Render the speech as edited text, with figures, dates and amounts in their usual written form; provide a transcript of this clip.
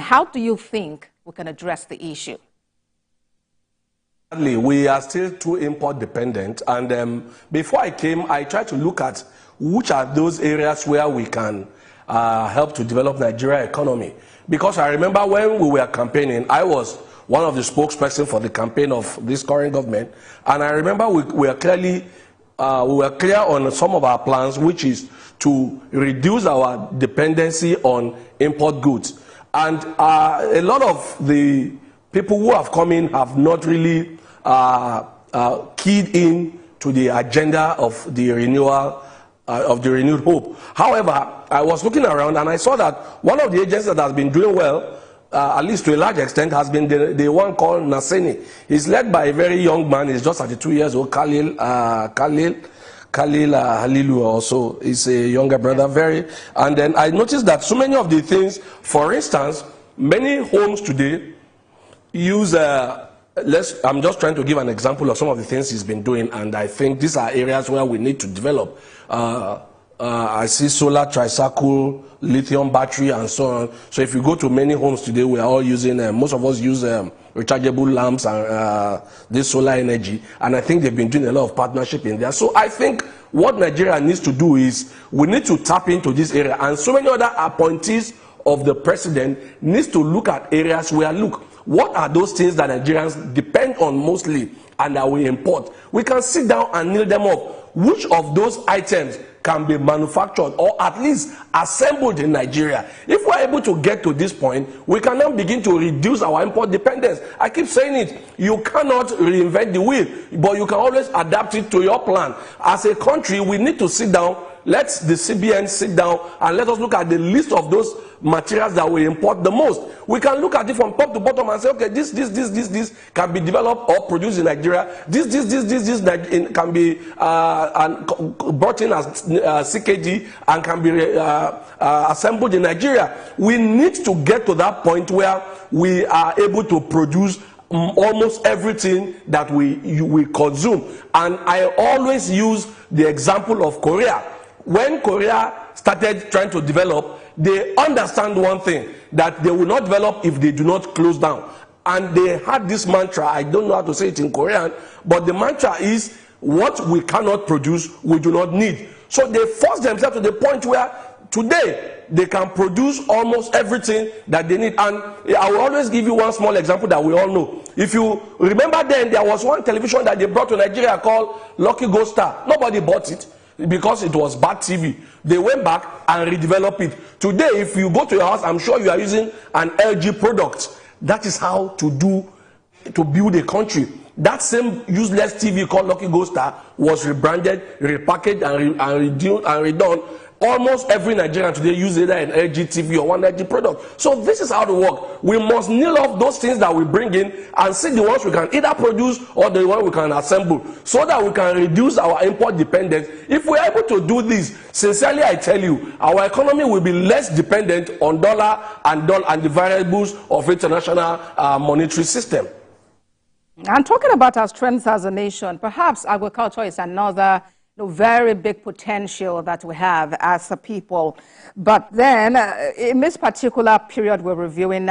how do you think we can address the issue? We are still too import dependent, and before I came, I tried to look at which are those areas where we can help to develop Nigeria economy. Because I remember when we were campaigning, I was one of the spokespersons for the campaign of this current government, and I remember we were clear on some of our plans, which is to reduce our dependency on import goods. And a lot of the people who have come in have not really keyed in to the agenda of the renewal, of the renewed hope. However, I was looking around and I saw that one of the agencies that has been doing well, at least to a large extent, has been the one called Naseni. He's led by a very young man. He's just 32 years old, Khalil Halilu also is a younger brother. And then I noticed that so many of the things, for instance, many homes today use I'm just trying to give an example of some of the things he's been doing, and I think these are areas where we need to develop. I see solar, tricycle, lithium battery, and so on. So if you go to many homes today, we are all using, most of us use rechargeable lamps and this solar energy, and I think they've been doing a lot of partnership in there. So I think what Nigeria needs to do is we need to tap into this area, and so many other appointees of the president needs to look at areas where, look, what are those things that Nigerians depend on mostly and that we import? We can sit down and nail them up. Which of those items can be manufactured or at least assembled in Nigeria? If we're able to get to this point, we can now begin to reduce our import dependence. I keep saying it, you cannot reinvent the wheel, but you can always adapt it to your plan. As a country, we need to sit down. Let the CBN sit down and let us look at the list of those materials that we import the most. We can look at it from top to bottom and say, okay, this can be developed or produced in Nigeria. This can be brought in as CKD and can be assembled in Nigeria. We need to get to that point where we are able to produce almost everything that we consume. And I always use the example of Korea. When Korea started trying to develop, they understand one thing, that they will not develop if they do not close down. And they had this mantra, I don't know how to say it in Korean, but the mantra is, what we cannot produce, we do not need. So they forced themselves to the point where today they can produce almost everything that they need. And I will always give you one small example that we all know. If you remember, then there was one television that they brought to Nigeria called Lucky Gold Star. Nobody bought it because it was bad TV. They went back and redeveloped it. Today, if you go to your house, I'm sure you are using an LG product. That is how to build a country. That same useless TV called Lucky Gold Star was rebranded, repackaged, and redone. Almost every Nigerian today uses either an LG TV or one LG product. So this is how to work. We must nail off those things that we bring in and see the ones we can either produce or the ones we can assemble, so that we can reduce our import dependence. If we are able to do this, sincerely I tell you, our economy will be less dependent on dollar and the variables of international monetary system. And talking about our strengths as a nation, perhaps agriculture is another very big potential that we have as a people. But then, in this particular period we're reviewing now,